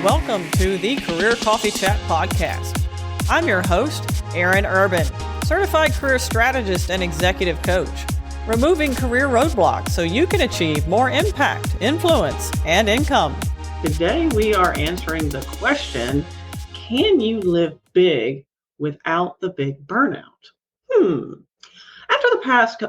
Welcome to the Career Coffee Chat podcast. I'm your host, Aaron Urban, certified career strategist and executive coach, removing career roadblocks so you can achieve more impact, influence, and income. Today we are answering the question, can you live big without the big burnout?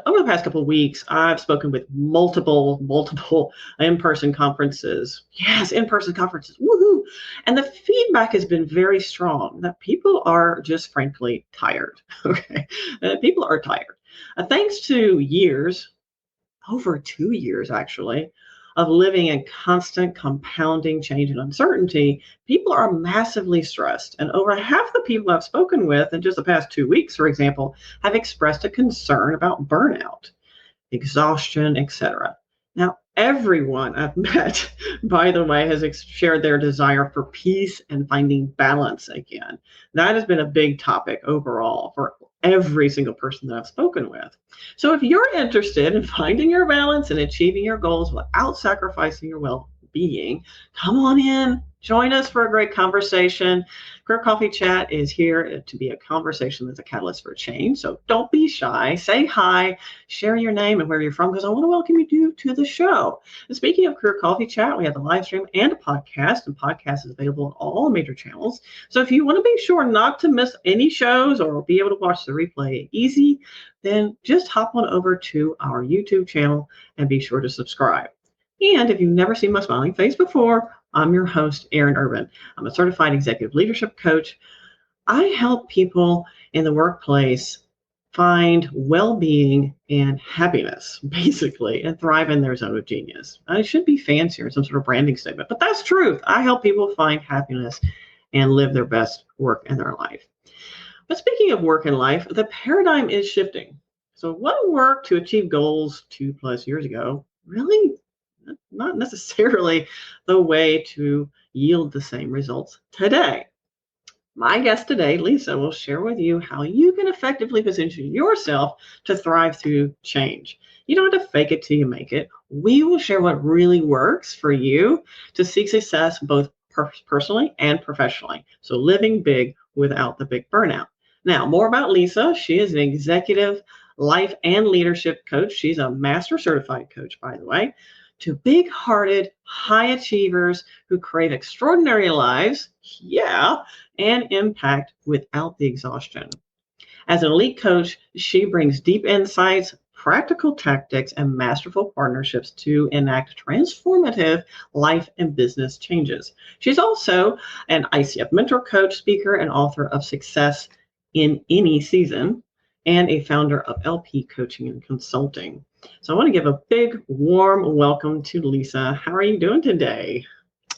Over the past couple of weeks, I've spoken with multiple in-person conferences. Yes, in-person conferences. Woohoo! And the feedback has been very strong that people are just frankly tired. Okay, people are tired. Thanks to over 2 years actually, of living in constant compounding change and uncertainty, people are massively stressed. And over half the people I've spoken with in just the past 2 weeks, for example, have expressed a concern about burnout, exhaustion, etc. Now, everyone I've met, by the way, has shared their desire for peace and finding balance again. That has been a big topic overall for every single person that I've spoken with. So if you're interested in finding your balance and achieving your goals without sacrificing your well-being, come on in, join us for a great conversation. Career Coffee Chat is here to be a conversation that's a catalyst for change. So don't be shy, say hi, share your name and where you're from, because I want to welcome you to the show. And speaking of Career Coffee Chat, we have the live stream and a podcast, and podcast is available on all major channels. So if you want to be sure not to miss any shows or be able to watch the replay easy, then just hop on over to our YouTube channel and be sure to subscribe. And if you've never seen my smiling face before, I'm your host, Aaron Urban. I'm a certified executive leadership coach. I help people in the workplace find well-being and happiness, basically, and thrive in their zone of genius. It should be fancier, some sort of branding statement, but that's truth. I help people find happiness and live their best work in their life. But speaking of work and life, the paradigm is shifting. So what worked to achieve goals 2+ years ago really not necessarily the way to yield the same results today. My guest today, Lisa, will share with you how you can effectively position yourself to thrive through change. You don't have to fake it till you make it. We will share what really works for you to seek success both personally and professionally. So living big without the big burnout. Now, more about Lisa. She is an executive life and leadership coach. She's a master certified coach, by the way, to big-hearted, high achievers who crave extraordinary lives, and impact without the exhaustion. As an elite coach, she brings deep insights, practical tactics, and masterful partnerships to enact transformative life and business changes. She's also an ICF mentor coach, speaker, and author of Success in Any Season, and a founder of LP Coaching and Consulting. So I want to give a big, warm welcome to Lisa. How are you doing today?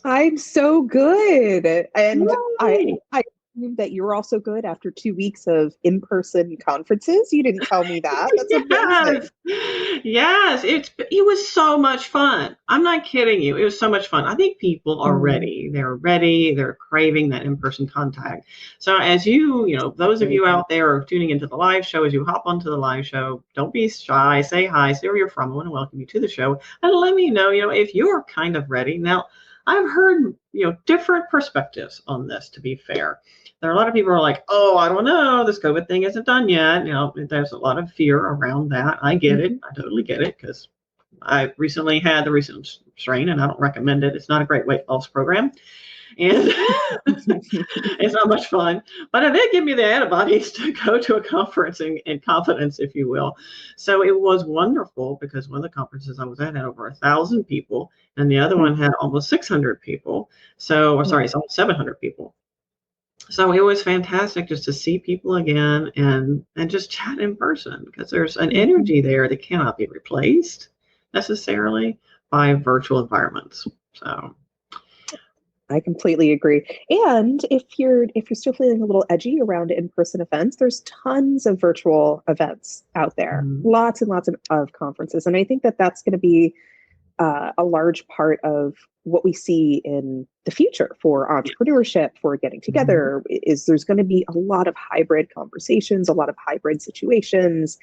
I'm so good. And I assume that you're also good after 2 weeks of in-person conferences. You didn't tell me that. That's amazing. Yes, it was so much fun. I'm not kidding you. It was so much fun. I think people are ready. They're ready. They're craving that in-person contact. So as those of you out there are tuning into the live show, as you hop onto the live show, don't be shy. Say hi. Say where you're from. I want to welcome you to the show. And let me know, if you're kind of ready. Now, I've heard, different perspectives on this, to be fair. There are a lot of people who are like, oh, I don't know, this COVID thing isn't done yet. There's a lot of fear around that. I get it. I totally get it, because I recently had the recent strain and I don't recommend it. It's not a great weight loss program. And it's not much fun. But it did give me the antibodies to go to a conference in confidence, if you will. So it was wonderful, because one of the conferences I was at had over 1,000 people, and the other one had almost 600 people. It's almost 700 people. So it was fantastic just to see people again and just chat in person, because there's an energy there that cannot be replaced necessarily by virtual environments. So I completely agree. And if you're still feeling a little edgy around in-person events, there's tons of virtual events out there, lots and lots of conferences. And I think that that's going to be a large part of what we see in the future for entrepreneurship, for getting together, is there's going to be a lot of hybrid conversations, a lot of hybrid situations,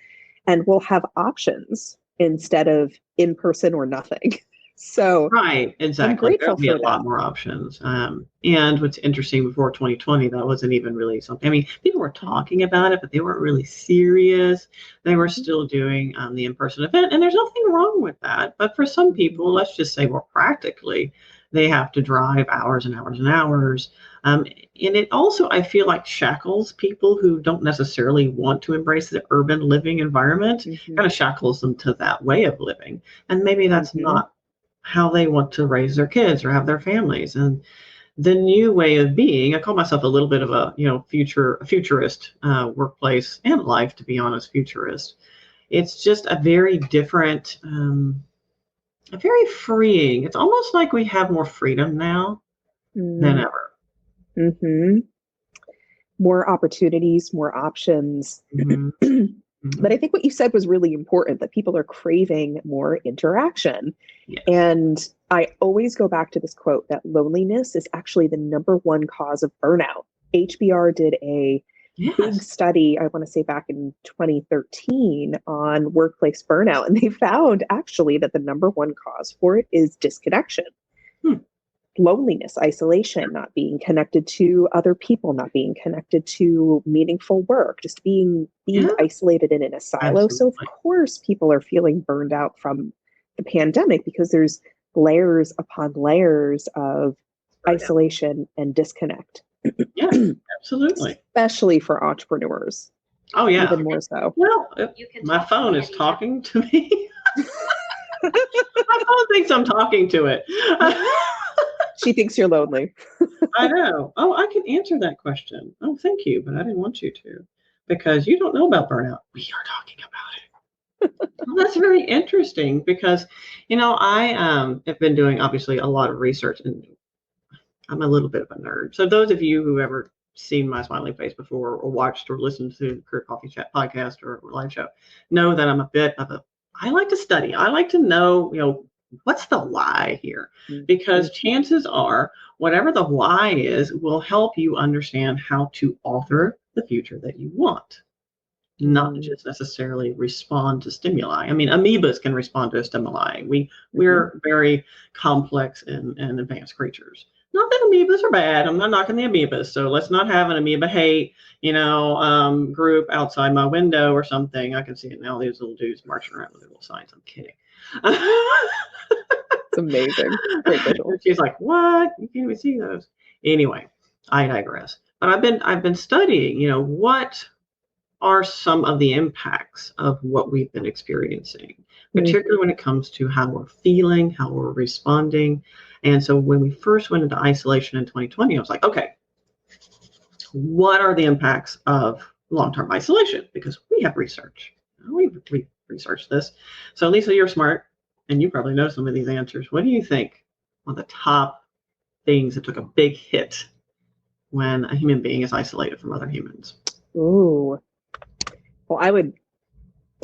and we'll have options instead of in person or nothing. So Right, I'm exactly. grateful There'll be a for lot them. more options. And what's interesting, before 2020, that wasn't even really something. I mean, people were talking about it, but they weren't really serious. They were Mhm. still doing the in-person event, and there's nothing wrong with that. But for some Mhm. people, let's just say more practically, they have to drive hours and hours and hours. And it also, I feel like, shackles people who don't necessarily want to embrace the urban living environment, kind Mhm. of shackles them to that way of living. And maybe that's Mhm. not how they want to raise their kids or have their families. And the new way of being, I call myself a little bit of a futurist, workplace and life, to be honest, futurist. It's just a very different, a very freeing. It's almost like we have more freedom now than Mhm. ever. Mhm. More opportunities, more options. Hmm. But Hmm. I think what you said was really important, that people are craving more interaction. Yes. And I always go back to this quote that loneliness is actually the number one cause of burnout. HBR did a big Yes. study, I want to say back in 2013, on workplace burnout. And they found actually that the number one cause for it is disconnection, Hmm. loneliness, isolation, not being connected to other people, not being connected to meaningful work, just being Yeah. isolated and in a silo. So of Absolutely. course people are feeling burned out from the pandemic because there's layers upon layers of Burnout. isolation and disconnect, Yes. Absolutely. especially for entrepreneurs, Oh yeah. even more so. Well, my phone is talking to me. My phone thinks I'm talking to it. She thinks you're lonely. I know. Oh, I can answer that question. Oh, thank you, but I didn't want you to, because you don't know about burnout. We are talking about it. Well, that's very interesting because, I have been doing obviously a lot of research, and I'm a little bit of a nerd. So those of you who ever seen my smiling face before, or watched or listened to the Career Coffee Chat podcast or live show, know that I'm a bit of a. I like to study. I like to know, what's the why here, because chances are whatever the why is will help you understand how to alter the future that you want, not Mm-hmm. just necessarily respond to stimuli. I mean, amoebas can respond to stimuli. Mm-hmm. We're very complex and advanced creatures. Not that amoebas are bad. I'm not knocking the amoebas. So let's not have an amoeba hate, group outside my window or something. I can see it now. These little dudes marching around with their little signs. I'm kidding. It's amazing. Great visual. She's like, "What? You can't even see those." Anyway, I digress. But I've been studying. What are some of the impacts of what we've been experiencing, particularly when it comes to how we're feeling, how we're responding. And so when we first went into isolation in 2020, I was like, okay, what are the impacts of long-term isolation? Because we have research. We researched this. So Lisa, you're smart and you probably know some of these answers. What do you think are the top things that took a big hit when a human being is isolated from other humans? Ooh. Well,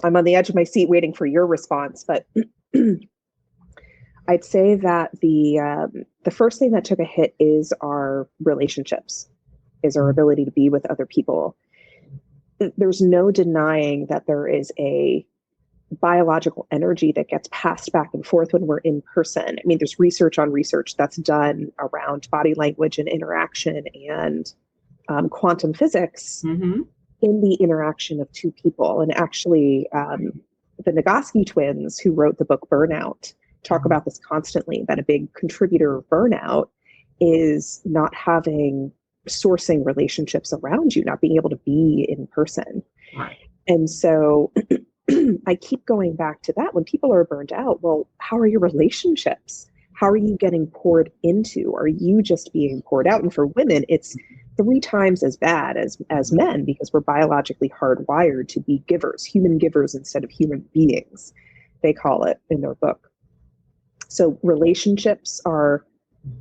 I'm on the edge of my seat waiting for your response, but I'd say that the first thing that took a hit is our relationships, is our ability to be with other people. There's no denying that there is a biological energy that gets passed back and forth when we're in person. I mean, there's research on research that's done around body language and interaction and quantum physics Mm-hmm. in the interaction of two people. And actually, the Nagoski twins, who wrote the book Burnout, talk about this constantly, that a big contributor of burnout is not having sourcing relationships around you, not being able to be in person. Right. And so I keep going back to that. When people are burned out, well, how are your relationships? How are you getting poured into? Are you just being poured out? And for women, it's 3 times as bad as men, because we're biologically hardwired to be givers, human givers instead of human beings, they call it in their book. So relationships are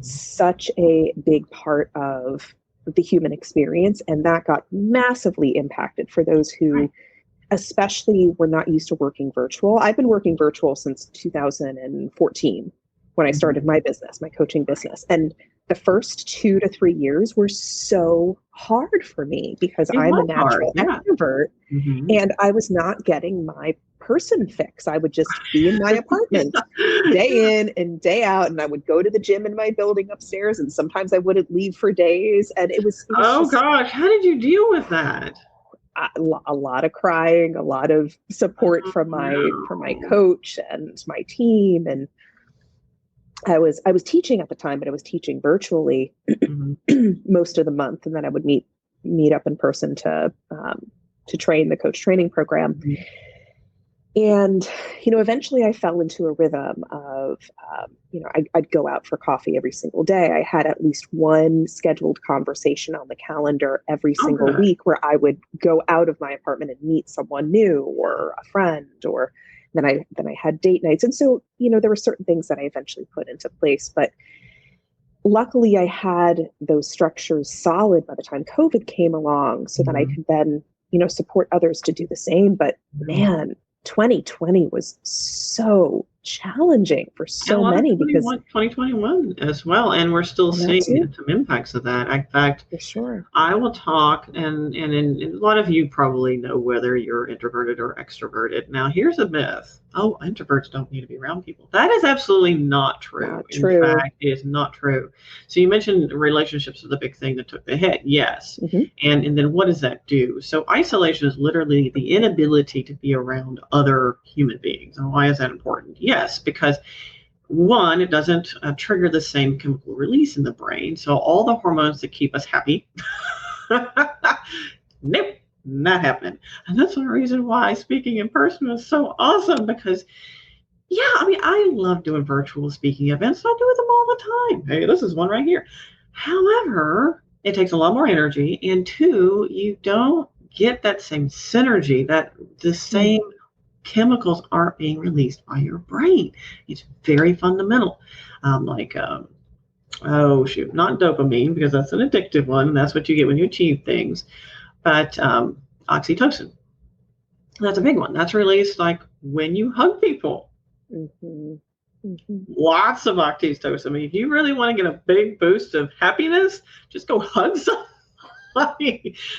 such a big part of the human experience, and that got massively impacted for those who especially were not used to working virtual. I've been working virtual since 2014 when I started my business, my coaching business. And the first 2 to 3 years were so hard for me because It I'm a was hard. natural Yeah. extrovert Mm-hmm. and I was not getting my in-person fix. I would just be in my apartment day in and day out, and I would go to the gym in my building upstairs, and sometimes I wouldn't leave for days. And it was Oh just, gosh, how did you deal with that? a lot of crying, a lot of support from my coach and my team. And I was teaching at the time, but I was teaching virtually most of the month, and then I would meet up in person to train the coach training program. And, eventually I fell into a rhythm of, I'd go out for coffee every single day. I had at least one scheduled conversation on the calendar every single week where I would go out of my apartment and meet someone new or a friend, or then I had date nights. And so, there were certain things that I eventually put into place, but luckily I had those structures solid by the time COVID came along, so that I could then, support others to do the same. But man, 2020 was so challenging for so many, because 2021 as well, and we're still seeing some impacts of that. In fact, for sure, I will talk, and a lot of you probably know whether you're introverted or extroverted. Now, here's a myth: oh, introverts don't need to be around people. That is absolutely not true. Not true. In fact, it is not true. So you mentioned relationships are the big thing that took the hit. Yes, and then what does that do? So isolation is literally the inability to be around other human beings. And why is that important? Yes, because one, it doesn't trigger the same chemical release in the brain. So all the hormones that keep us happy, nope, not happening. And that's one reason why speaking in person is so awesome, because I love doing virtual speaking events. I do them all the time. Hey, this is one right here. However, it takes a lot more energy. And two, you don't get that same synergy, that the same chemicals aren't being released by your brain. It's very fundamental. Not dopamine, because that's an addictive one, and that's what you get when you achieve things, but oxytocin. That's a big one. That's released like when you hug people. Lots of oxytocin. I mean, if you really want to get a big boost of happiness, just go hug somebody.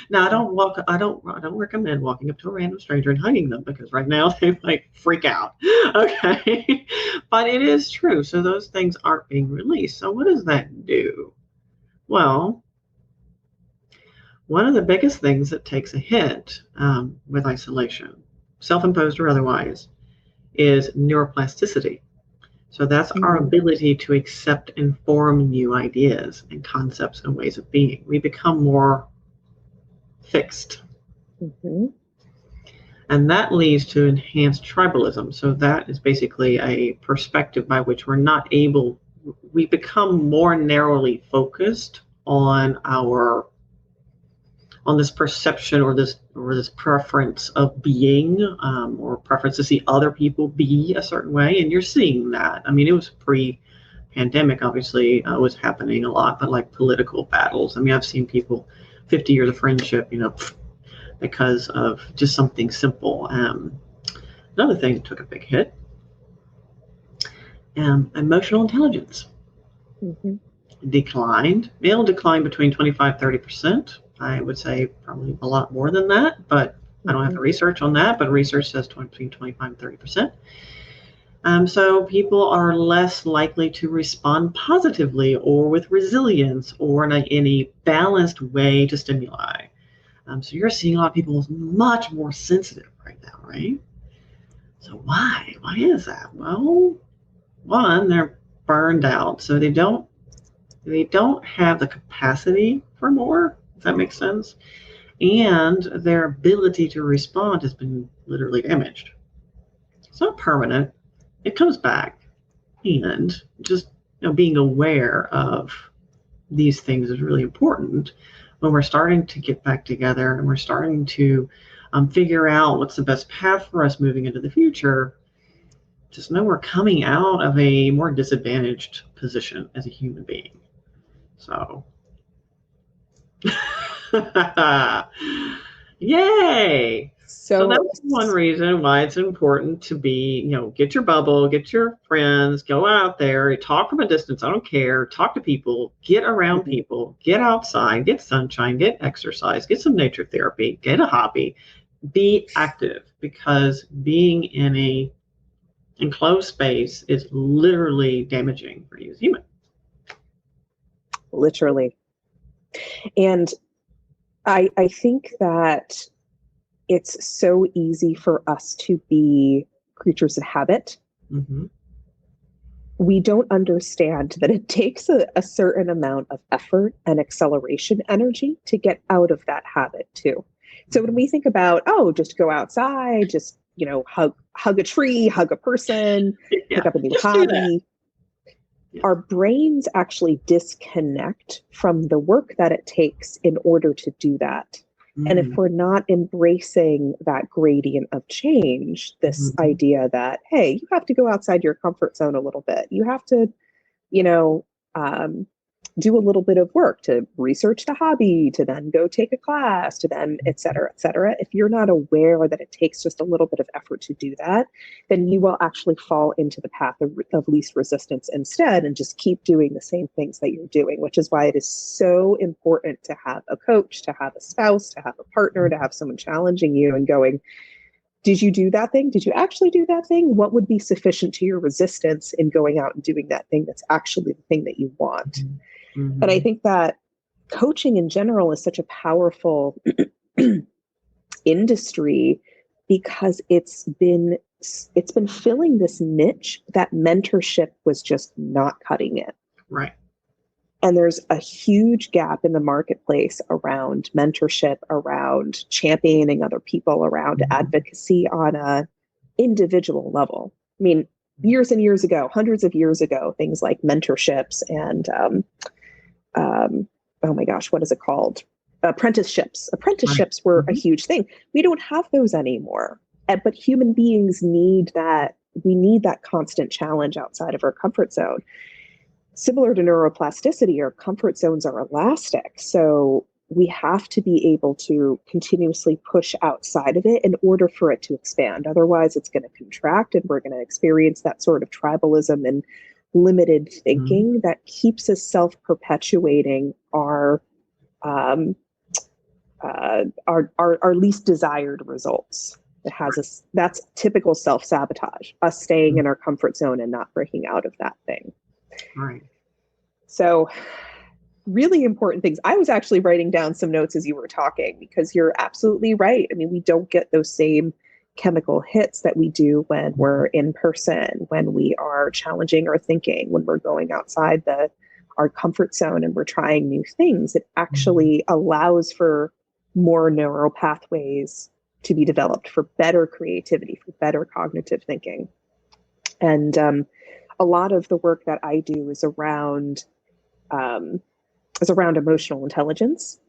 Now, I don't recommend walking up to a random stranger and hugging them, because right now they might freak out. Okay. But it is true. So those things aren't being released. So what does that do? Well, one of the biggest things that takes a hit with isolation, self-imposed or otherwise, is neuroplasticity. So that's our ability to accept and form new ideas and concepts and ways of being. We become more fixed. And that leads to enhanced tribalism. So that is basically a perspective by which we become more narrowly focused on this perception or this preference of being, or preference to see other people be a certain way. And you're seeing that. I mean, it was pre-pandemic, obviously, was happening a lot, but like political battles. I mean, I've seen people, 50 years of friendship, because of just something simple. Another thing that took a big hit, emotional intelligence declined. It'll decline between 25-30%. I would say probably a lot more than that, but I don't have the research on that, but research says between 25 and 30%. So people are less likely to respond positively or with resilience or in a balanced way to stimuli. So you're seeing a lot of people much more sensitive right now, right? So why? Why is that? Well, one, they're burned out, so they don't have the capacity for more. Does that make sense? And their ability to respond has been literally damaged. It's not permanent. It comes back. And just being aware of these things is really important when we're starting to get back together and we're starting to figure out what's the best path for us moving into the future. Just know we're coming out of a more disadvantaged position as a human being. So yay! So that's one reason why it's important to be, get your bubble, get your friends, go out there, talk from a distance. I don't care. Talk to people, get around people, get outside, get sunshine, get exercise, get some nature therapy, get a hobby, be active, because being in a enclosed space is literally damaging for you as a human. Literally. And I think that it's so easy for us to be creatures of habit. Mm-hmm. We don't understand that it takes a certain amount of effort and acceleration energy to get out of that habit too. So when we think about, oh, just go outside, just, hug a tree, hug a person, pick up a new hobby, our brains actually disconnect from the work that it takes in order to do that. And if we're not embracing that gradient of change, this idea that, hey, you have to go outside your comfort zone a little bit. You have to, do a little bit of work to research the hobby, to then go take a class, to then et cetera, et cetera. If you're not aware that it takes just a little bit of effort to do that, then you will actually fall into the path of least resistance instead and just keep doing the same things that you're doing, which is why it is so important to have a coach, to have a spouse, to have a partner, to have someone challenging you and going, did you do that thing? Did you actually do that thing? What would be sufficient to your resistance in going out and doing that thing that's actually the thing that you want? And I think that coaching in general is such a powerful industry because it's been filling this niche that mentorship was just not cutting it. Right. And there's a huge gap in the marketplace around mentorship, around championing other people, around advocacy on a individual level. I mean, years and years ago, hundreds of years ago, things like mentorships and oh my gosh, what is it called? Apprenticeships. Apprenticeships were a huge thing. We don't have those anymore. But human beings need that. We need that constant challenge outside of our comfort zone. Similar to neuroplasticity, our comfort zones are elastic. So we have to be able to continuously push outside of it in order for it to expand. Otherwise, it's going to contract and we're going to experience that sort of tribalism and limited thinking that keeps us self-perpetuating our least desired results. It has us. That's typical self-sabotage, us staying in our comfort zone and not breaking out of that thing. Right. So really important things. I was actually writing down some notes as you were talking because you're absolutely right. I mean, we don't get those same chemical hits that we do when we're in person, when we are challenging our thinking, when we're going outside our comfort zone and we're trying new things. It actually allows for more neural pathways to be developed for better creativity, for better cognitive thinking. And a lot of the work that I do is around emotional intelligence.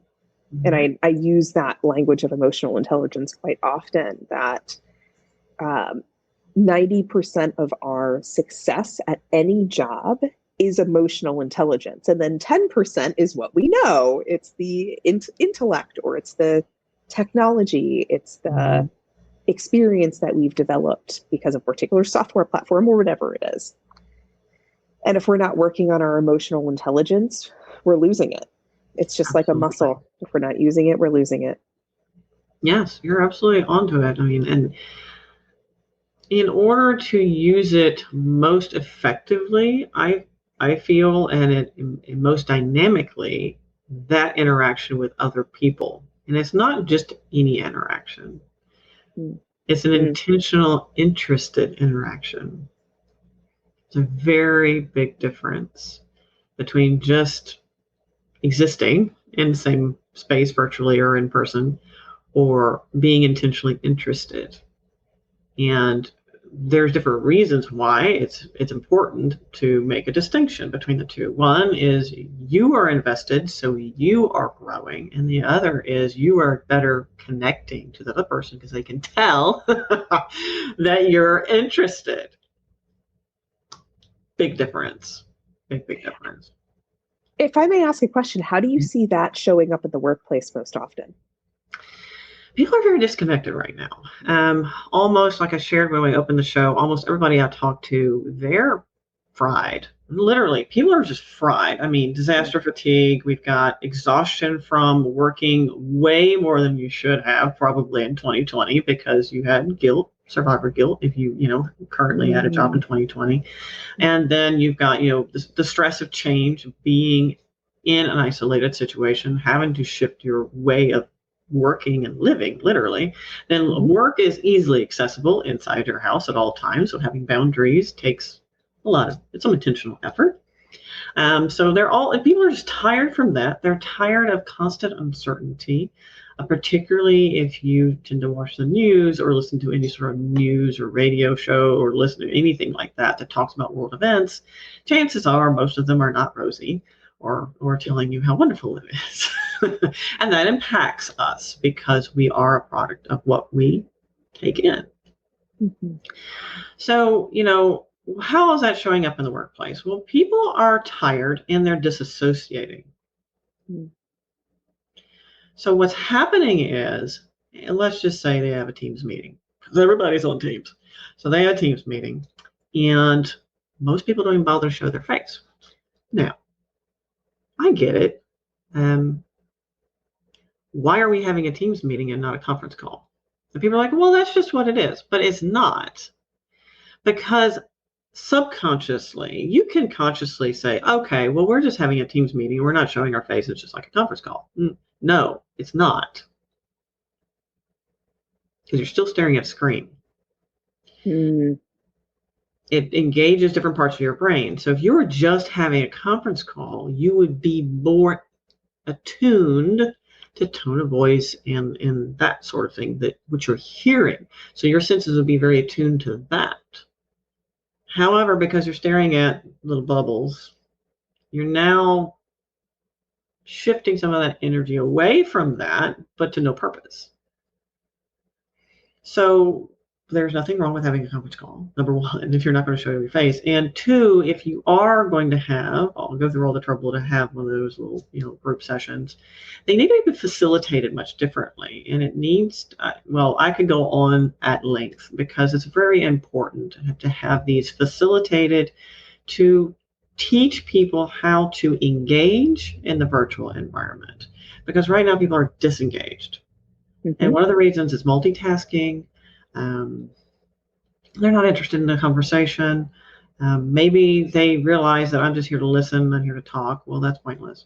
And I use that language of emotional intelligence quite often, that 90% of our success at any job is emotional intelligence. And then 10% is what we know. It's the intellect, or it's the technology, it's the experience that we've developed because of a particular software platform or whatever it is. And if we're not working on our emotional intelligence, we're losing it. It's just like a muscle. If we're not using it, we're losing it. Yes, you're absolutely onto it. I mean, and in order to use it most effectively, I feel, and most dynamically, that interaction with other people. And it's not just any interaction. It's an intentional, interested interaction. It's a very big difference between just existing in the same space, virtually or in person, or being intentionally interested. And there's different reasons why it's important to make a distinction between the two. One is you are invested, so you are growing, and the other is you are better connecting to the other person because they can tell that you're interested. Big difference. Big difference. If I may ask a question, how do you see that showing up in the workplace most often? People are very disconnected right now. Almost like I shared when we opened the show, almost everybody I talk to, they're fried. Literally, people are just fried. I mean, disaster fatigue. We've got exhaustion from working way more than you should have, probably in 2020, because you had guilt, survivor guilt, if you currently had a job in 2020. And then you've got, the stress of change, being in an isolated situation, having to shift your way of working and living, literally. Then work is easily accessible inside your house at all times. So having boundaries takes it's some intentional effort. So people are just tired from that. They're tired of constant uncertainty, particularly if you tend to watch the news or listen to any sort of news or radio show or listen to anything like that talks about world events. Chances are most of them are not rosy or telling you how wonderful it is. And that impacts us because we are a product of what we take in. So, how is that showing up in the workplace? Well, people are tired and they're disassociating. So what's happening is, let's just say they have a Teams meeting, because everybody's on Teams. So they have a Teams meeting, and most people don't even bother to show their face. Now, I get it. Why are we having a Teams meeting and not a conference call? And people are like, well, that's just what it is. But it's not. Because subconsciously, you can consciously say, okay, well, we're just having a Teams meeting. We're not showing our face. It's just like a conference call. No, it's not. Because you're still staring at a screen. It engages different parts of your brain. So if you were just having a conference call, you would be more attuned to tone of voice and that sort of thing, which you're hearing. So your senses would be very attuned to that. However, because you're staring at little bubbles, you're now shifting some of that energy away from that, but to no purpose. So there's nothing wrong with having a conference call, number one, if you're not going to show your face. And two, if you are going to I'll go through all the trouble to have one of those little, group sessions, they need to be facilitated much differently. And it needs, I could go on at length because it's very important to have these facilitated to teach people how to engage in the virtual environment. Because right now people are disengaged. And one of the reasons is multitasking. They're not interested in the conversation. Maybe they realize that I'm just here to listen, I'm here to talk. Well, that's pointless.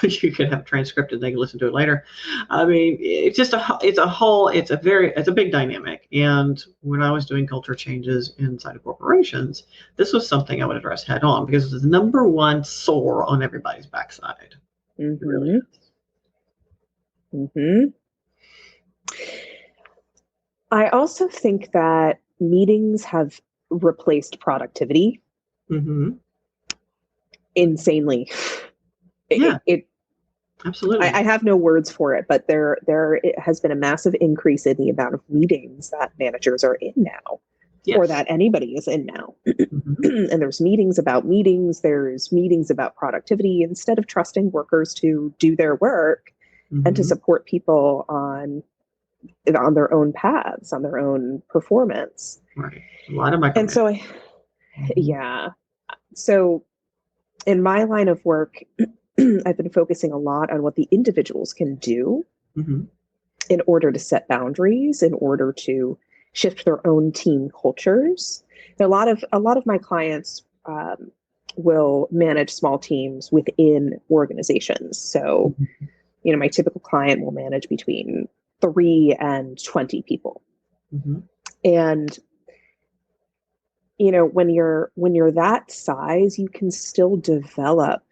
You could have transcript and they can listen to it later. I mean, it's a big dynamic. And when I was doing culture changes inside of corporations, this was something I would address head on because it's the number one sore on everybody's backside. It really is. I also think that meetings have replaced productivity insanely. Absolutely. I have no words for it, but there it has been a massive increase in the amount of meetings that managers are in now, or that anybody is in now. And there's meetings about meetings. There's meetings about productivity instead of trusting workers to do their work and to support people on their own paths, on their own performance. Right. A lot of and so so in my line of work, I've been focusing a lot on what the individuals can do in order to set boundaries, in order to shift their own team cultures. A lot of my clients will manage small teams within organizations. So, my typical client will manage between 3 and 20 people. And when you're that size, you can still develop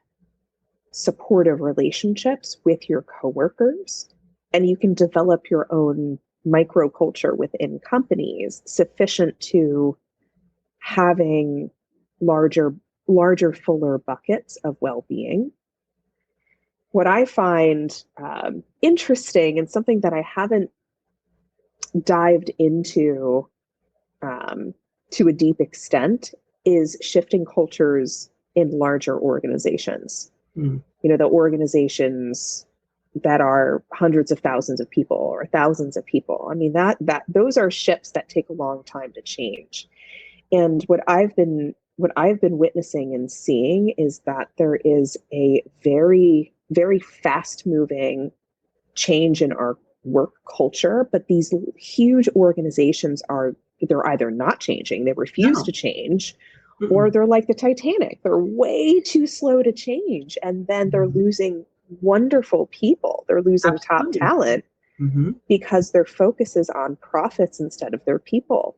supportive relationships with your coworkers, and you can develop your own microculture within companies sufficient to having larger, fuller buckets of well-being. What I find interesting and something that I haven't dived into to a deep extent is shifting cultures in larger organizations. The organizations that are hundreds of thousands of people or thousands of people. I mean, that those are shifts that take a long time to change. And what I've been what I've been witnessing and seeing is that there is a very, very fast moving change in our work culture, but these huge organizations they're either not changing, they refuse to change, or they're like the Titanic. They're way too slow to change. And then they're losing wonderful people. They're losing top talent because their focus is on profits instead of their people.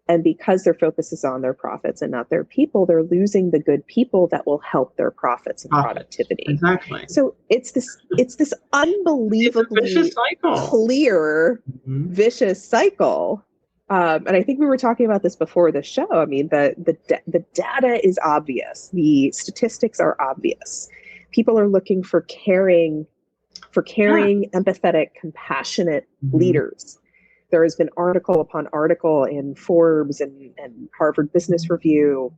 And because their focus is on their profits and not their people, they're losing the good people that will help their profits and productivity. Exactly. So it's this unbelievably clear, vicious cycle. And I think we were talking about this before the show. I mean, the data is obvious. The statistics are obvious. People are looking for caring, empathetic, compassionate leaders. There has been article upon article in Forbes and Harvard Business Review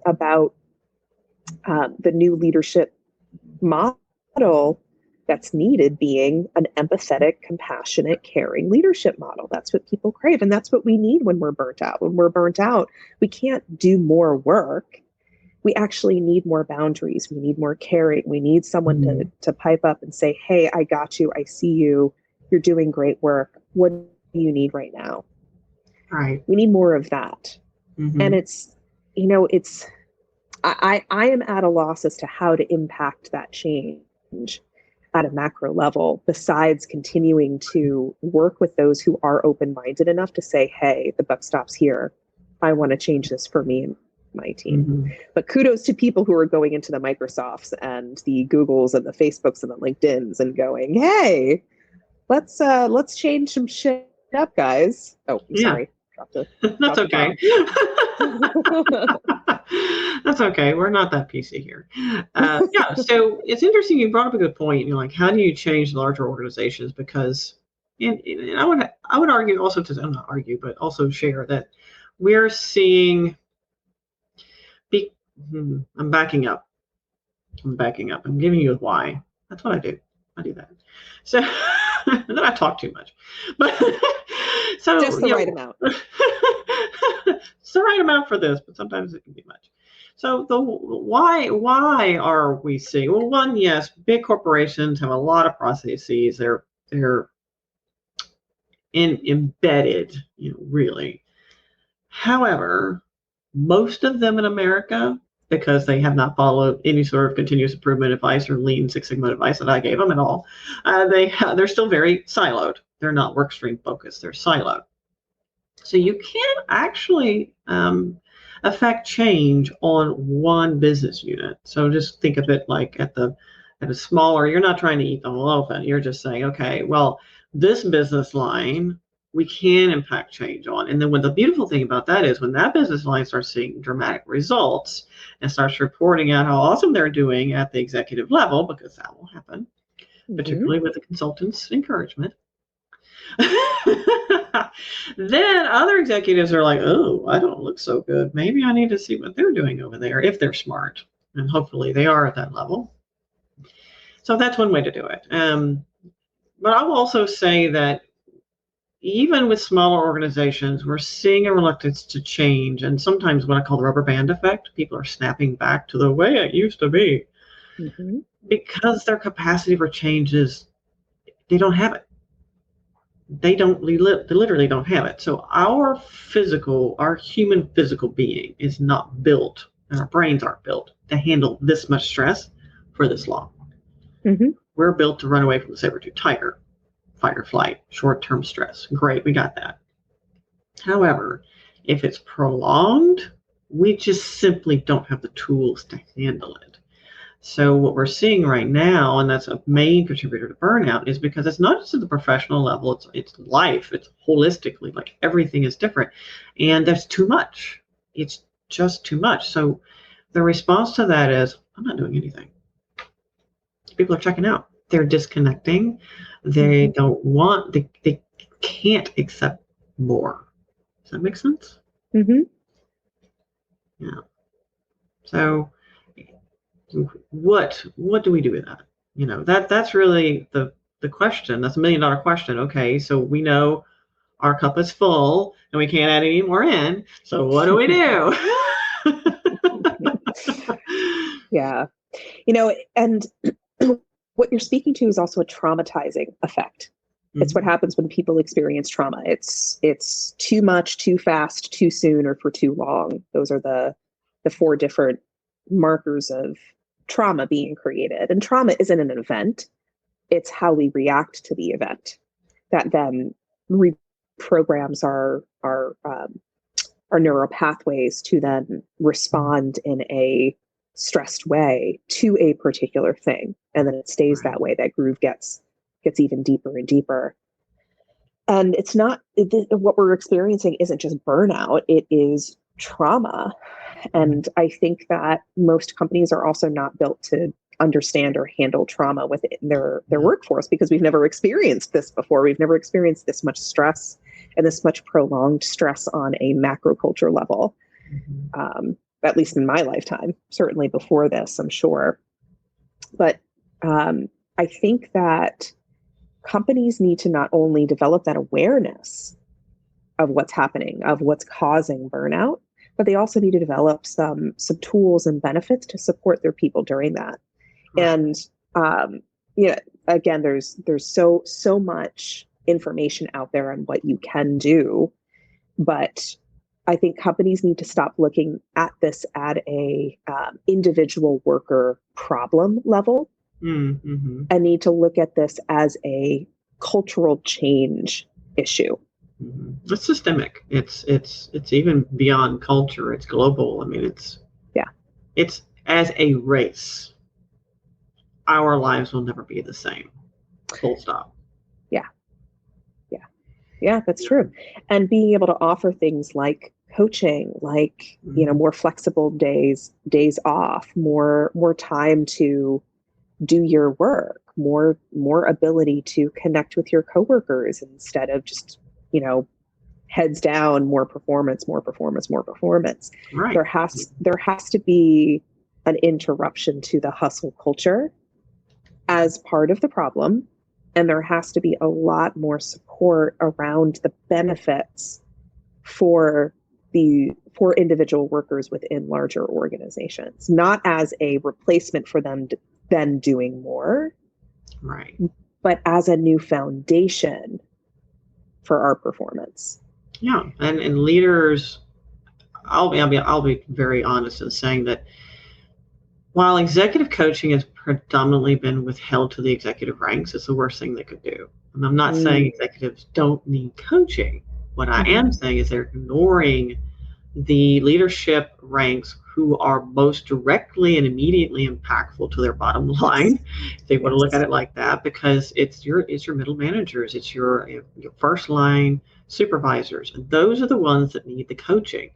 about the new leadership model that's needed being an empathetic, compassionate, caring leadership model. That's what people crave. And that's what we need when we're burnt out. When we're burnt out, we can't do more work. We actually need more boundaries. We need more caring. We need someone to pipe up and say, hey, I got you. I see you. You're doing great work. What do you need right now? Right. We need more of that. And I am at a loss as to how to impact that change at a macro level, besides continuing to work with those who are open-minded enough to say, hey, the buck stops here. I want to change this for me and my team. But kudos to people who are going into the Microsofts and the Googles and the Facebooks and the LinkedIns and going, hey, let's change some shit up, guys. Oh, I'm sorry. That's okay. That's okay. We're not that PC here. So it's interesting. You brought up a good point. You're like, how do you change larger organizations? Because, and I would argue also not argue, but also share that we're seeing. I'm backing up. I'm giving you a why. That's what I do. I do that. So and then I talk too much, but so just the right amount. It's the right amount for this, but sometimes it can be much. So the why are we seeing? Well, one, yes, big corporations have a lot of processes. They're embedded, really. However, most of them in America, because they have not followed any sort of continuous improvement advice or Lean Six Sigma advice that I gave them at all, they're still very siloed. They're not work stream focused. They're siloed. So you can't actually affect change on one business unit. So just think of it like at a smaller. You're not trying to eat the whole elephant. You're just saying, okay, well, this business line we can impact change on. And then the beautiful thing about that is when that business line starts seeing dramatic results and starts reporting out how awesome they're doing at the executive level, because that will happen, particularly with the consultant's encouragement. Then other executives are like, oh, I don't look so good. Maybe I need to see what they're doing over there if they're smart. And hopefully they are at that level. So that's one way to do it. But I will also say that even with smaller organizations, we're seeing a reluctance to change. And sometimes what I call the rubber band effect, people are snapping back to the way it used to be because their capacity for change is, they don't have it. They literally don't have it. So our human physical being is not built, and our brains aren't built to handle this much stress for this long. We're built to run away from the saber-tooth tiger. Fight or flight, short-term stress. Great, we got that. However, if it's prolonged, we just simply don't have the tools to handle it. So what we're seeing right now, and that's a main contributor to burnout, is because it's not just at the professional level, it's life, it's holistically, like everything is different. And there's too much. It's just too much. So the response to that is, I'm not doing anything. People are checking out. They're disconnecting. They don't want, they can't accept more. Does that make sense? Yeah. So what do we do with that? That's really the question. That's $1 million question. Okay, so we know our cup is full and we can't add any more in. So what do we do? Yeah. And what you're speaking to is also a traumatizing effect. It's what happens when people experience trauma. It's too much, too fast, too soon, or for too long. Those are the four different markers of trauma being created. And trauma isn't an event. It's how we react to the event that then reprograms our neural pathways to then respond in a stressed way to a particular thing. And then it stays that way. That groove gets even deeper and deeper. And it's not, what we're experiencing isn't just burnout, it is trauma. And I think that most companies are also not built to understand or handle trauma within their workforce, because we've never experienced this before. We've never experienced this much stress and this much prolonged stress on a macro culture level, at least in my lifetime, certainly before this, I'm sure. But I think that companies need to not only develop that awareness of what's happening, of what's causing burnout, but they also need to develop some tools and benefits to support their people during that. And again, there's so much information out there on what you can do, but I think companies need to stop looking at this at a individual worker problem level, and need to look at this as a cultural change issue. It's systemic. It's even beyond culture. It's global. I mean, it's as a race, our lives will never be the same. Full stop. Yeah, that's true. And being able to offer things like coaching, like, more flexible days off, more time to do your work, more ability to connect with your coworkers instead of just, heads down, more performance. Right. There has to be an interruption to the hustle culture as part of the problem. And there has to be a lot more support around the benefits for individual workers within larger organizations, not as a replacement for them then doing more, right? But as a new foundation for our performance. Yeah, and leaders, I'll be very honest in saying that while executive coaching has predominantly been withheld to the executive ranks, it's the worst thing they could do. And I'm not saying executives don't need coaching. What I am saying is they're ignoring the leadership ranks who are most directly and immediately impactful to their bottom line, if they want to look at it like that, because it's your middle managers, it's your first line supervisors, and those are the ones that need the coaching.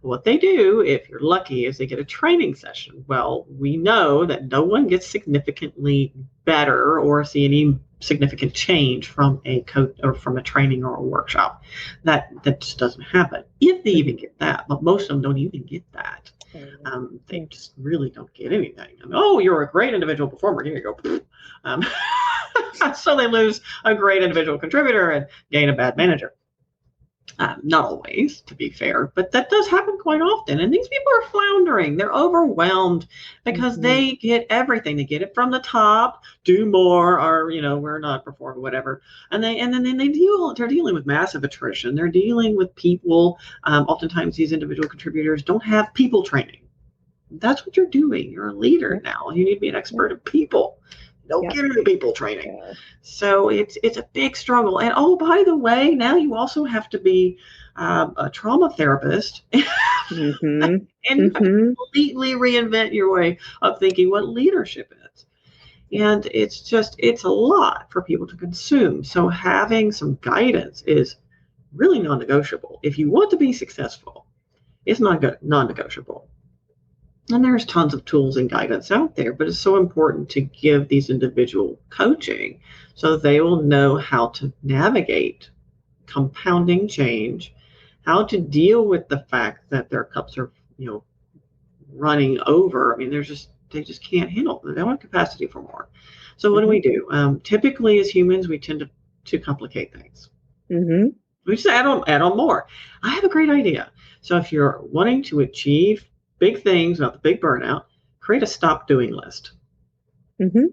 What they do, if you're lucky, is they get a training session. Well, we know that no one gets significantly better or see any significant change from a coach or from a training or a workshop. That just doesn't happen, if they even get that. But most of them don't even get that. They just really don't get anything. I mean, oh, you're a great individual performer. Here you go. So they lose a great individual contributor and gain a bad manager. Not always, to be fair, but that does happen quite often. And these people are floundering. They're overwhelmed because they get everything. They get it from the top, do more, or, we're not performing, whatever. And then they're dealing with massive attrition. They're dealing with people. Oftentimes these individual contributors don't have people training. That's what you're doing. You're a leader now. You need to be an expert of people. Don't get into people training. So it's a big struggle. And by the way, now you also have to be a trauma therapist and completely reinvent your way of thinking what leadership is. And it's a lot for people to consume. So having some guidance is really non-negotiable. If you want to be successful, it's non-negotiable. And there's tons of tools and guidance out there, but it's so important to give these individual coaching so they will know how to navigate compounding change, how to deal with the fact that their cups are, running over. I mean, they just can't handle it. They don't have capacity for more. So what do we do? Typically, as humans, we tend to complicate things. We just add on more. I have a great idea. So if you're wanting to achieve big things, not the big burnout, create a stop doing list. Mm-hmm.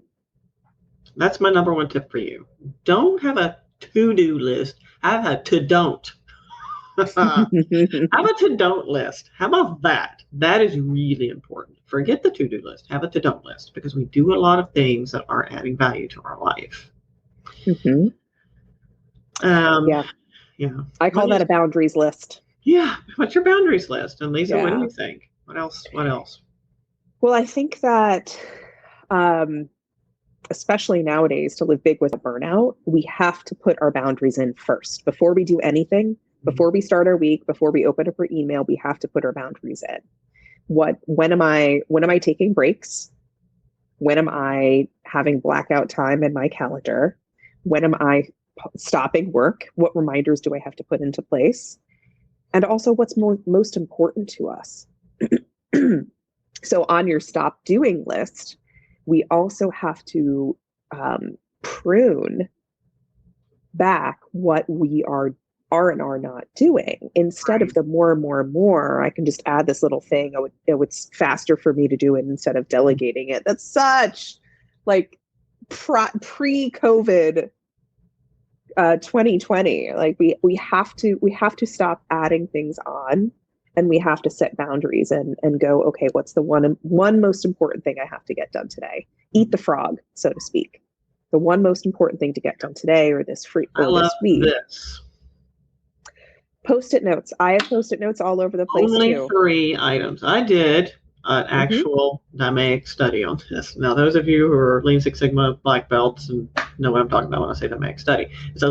That's my number one tip for you. Don't have a to-do list. Have a to-don't. Have a to-don't list. How about that? That is really important. Forget the to-do list. Have a to-don't list, because we do a lot of things that aren't adding value to our life. Mm-hmm. Yeah. Yeah. I call that a boundaries list. Yeah. What's your boundaries list? And Lisa, what do Yeah. you think? What else? What else? Well, I think that, especially nowadays, to live big with a burnout, we have to put our boundaries in first. Before we do anything, before we start our week, before we open up our email, we have to put our boundaries in. When am I taking breaks? When am I having blackout time in my calendar? When am I stopping work? What reminders do I have to put into place? And also, what's most important to us? So on your stop doing list, we also have to prune back what we are and are not doing. Instead of the more and more and more, I can just add this little thing. It's faster for me to do it instead of delegating it. That's such like pre-COVID 2020. Like we have to stop adding things on, and we have to set boundaries and go, okay, what's the one most important thing I have to get done today? Eat the frog, so to speak. The one most important thing to get done today or this week. This. Post-it notes. I have Post-it notes all over the place. Only too. 3 items. I did an actual dynamic study on this. Now, those of you who are Lean Six Sigma black belts and know what I'm talking about when I say dynamic study, it's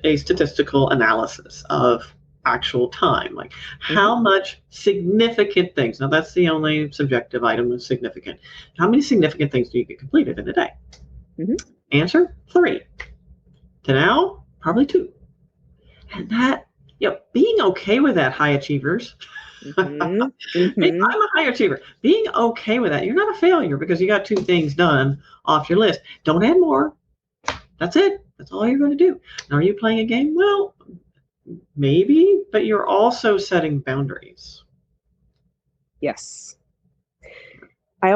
a statistical analysis of actual time, like how much significant things. Now, that's the only subjective item that's significant. How many significant things do you get completed in a day? Answer: 3. To now, probably 2. And that, being okay with that, high achievers. I'm a high achiever. Being okay with that. You're not a failure because you got 2 things done off your list. Don't add more. That's it. That's all you're going to do. Now, are you playing a game? Well, maybe, but you're also setting boundaries. Yes.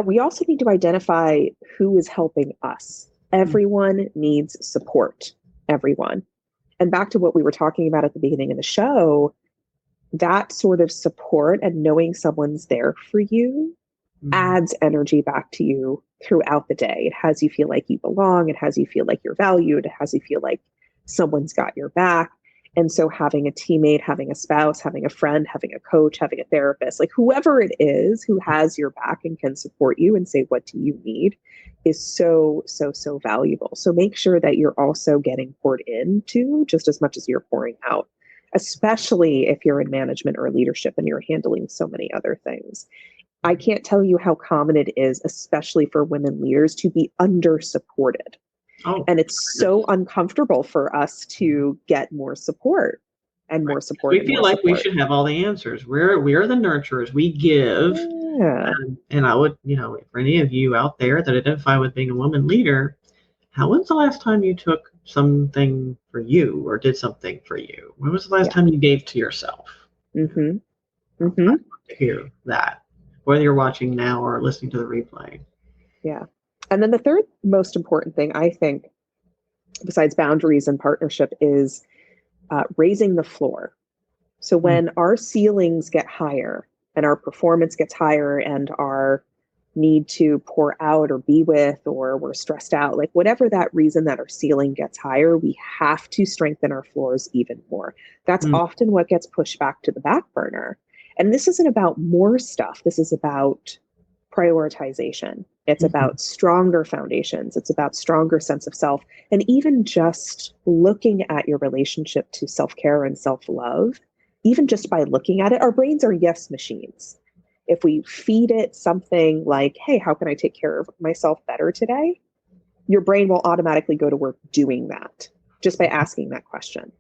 We also need to identify who is helping us. Everyone needs support. Everyone. And back to what we were talking about at the beginning of the show, that sort of support and knowing someone's there for you adds energy back to you throughout the day. It has you feel like you belong. It has you feel like you're valued. It has you feel like someone's got your back. And so having a teammate, having a spouse, having a friend, having a coach, having a therapist, like whoever it is who has your back and can support you and say, what do you need, is so, so, so valuable. So make sure that you're also getting poured into just as much as you're pouring out, especially if you're in management or leadership and you're handling so many other things. I can't tell you how common it is, especially for women leaders, to be under-supported. And it's so uncomfortable for us to get more support and more support. We feel like we should have all the answers. We're the nurturers. We give. Yeah. And I would, for any of you out there that identify with being a woman leader, when's the last time you took something for you or did something for you? When was the last time you gave to yourself? To hear that, whether you're watching now or listening to the replay. Yeah. And then the third most important thing, I think, besides boundaries and partnership, is raising the floor. So when our ceilings get higher and our performance gets higher and our need to pour out or be with, or we're stressed out, like whatever that reason that our ceiling gets higher, we have to strengthen our floors even more. That's often what gets pushed back to the back burner. And this isn't about more stuff. This is about prioritization. It's about stronger foundations. It's about stronger sense of self. And even just looking at your relationship to self-care and self-love, even just by looking at it, our brains are yes machines. If we feed it something like, hey, how can I take care of myself better today? Your brain will automatically go to work doing that just by asking that question.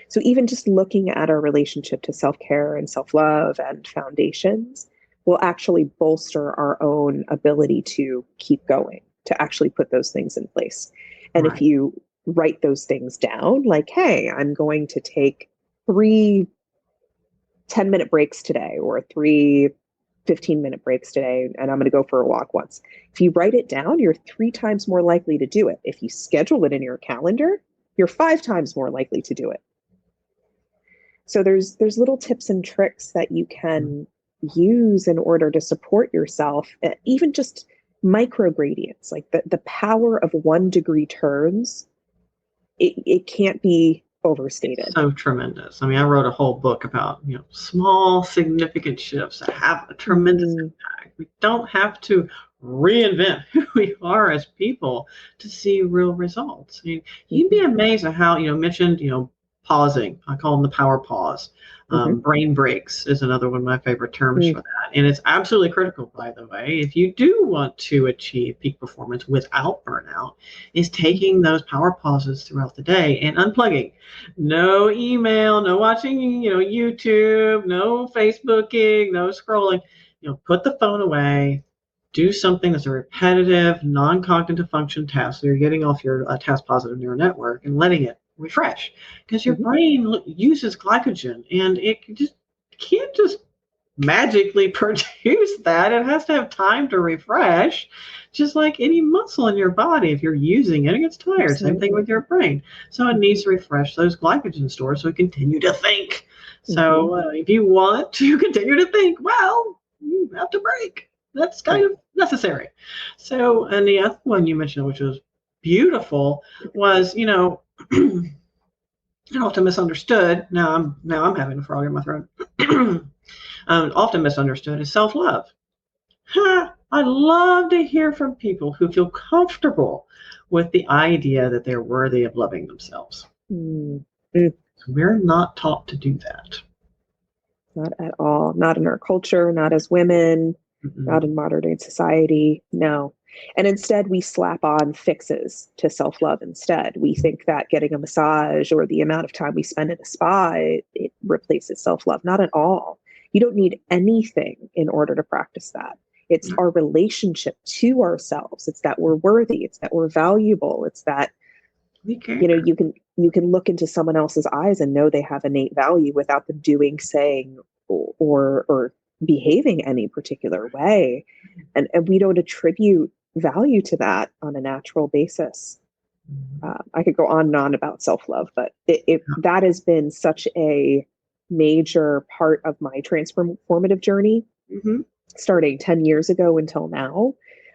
So even just looking at our relationship to self-care and self-love and foundations will actually bolster our own ability to keep going, to actually put those things in place. And if you write those things down, like, hey, I'm going to take 3 10-minute breaks today, or 3 15-minute breaks today, and I'm going to go for a walk once. If you write it down, you're 3 times more likely to do it. If you schedule it in your calendar, you're 5 times more likely to do it. So there's little tips and tricks that you can use in order to support yourself, even just micro gradients, like the power of 1 degree turns. It can't be overstated. So tremendous. I mean, I wrote a whole book about, small significant shifts that have a tremendous impact. We don't have to reinvent who we are as people to see real results. I mean, you'd be amazed at how, mentioned, pausing. I call them the power pause. Brain breaks is another one of my favorite terms for that. And it's absolutely critical, by the way, if you do want to achieve peak performance without burnout, is taking those power pauses throughout the day and unplugging. No email, no watching, YouTube, no Facebooking, no scrolling. Put the phone away. Do something that's a repetitive, non-cognitive function task. So you're getting off your task positive neural network and letting it refresh, because your brain uses glycogen, and it just can't just magically produce that. It has to have time to refresh, just like any muscle in your body. If you're using it, it gets tired. Absolutely. Same thing with your brain. So it needs to refresh those glycogen stores so it continue to think. So if you want to continue to think, well, you have to break. That's kind of necessary. So, and the other one you mentioned, which was beautiful, was, often misunderstood. Now I'm having a frog in my throat. Often misunderstood is self-love. I love to hear from people who feel comfortable with the idea that they're worthy of loving themselves. We're not taught to do that. Not at all. Not in our culture, not as women, not in modern day society. No. And instead, we slap on fixes to self-love instead. We think that getting a massage or the amount of time we spend in a spa, it replaces self-love. Not at all. You don't need anything in order to practice that. It's our relationship to ourselves. It's that we're worthy. It's that we're valuable. It's that, you can look into someone else's eyes and know they have innate value without them doing, saying, or behaving any particular way. And we don't attribute value to that on a natural basis. I could go on and on about self-love, but that has been such a major part of my transformative journey, starting 10 years ago until now.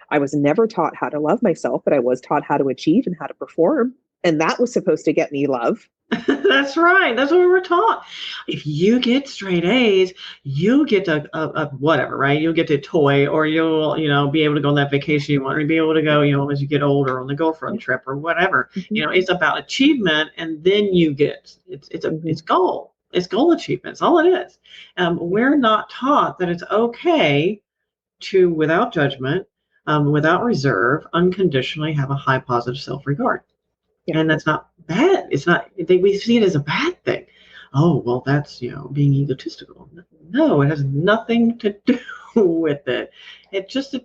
I was never taught how to love myself, but I was taught how to achieve and how to perform. And that was supposed to get me love. That's right. That's what we were taught. If you get straight A's, you'll get a whatever, right? You'll get a toy, or you'll, be able to go on that vacation you want, or be able to go, as you get older on the girlfriend trip or whatever. It's about achievement, and then you get it's goal. It's goal achievement. It's all it is. We're not taught that it's okay to, without judgment, without reserve, unconditionally have a high positive self-regard. Yeah. And that's not bad. It's not, we see it as a bad thing. Oh, well, that's, being egotistical. No, it has nothing to do with it. It just,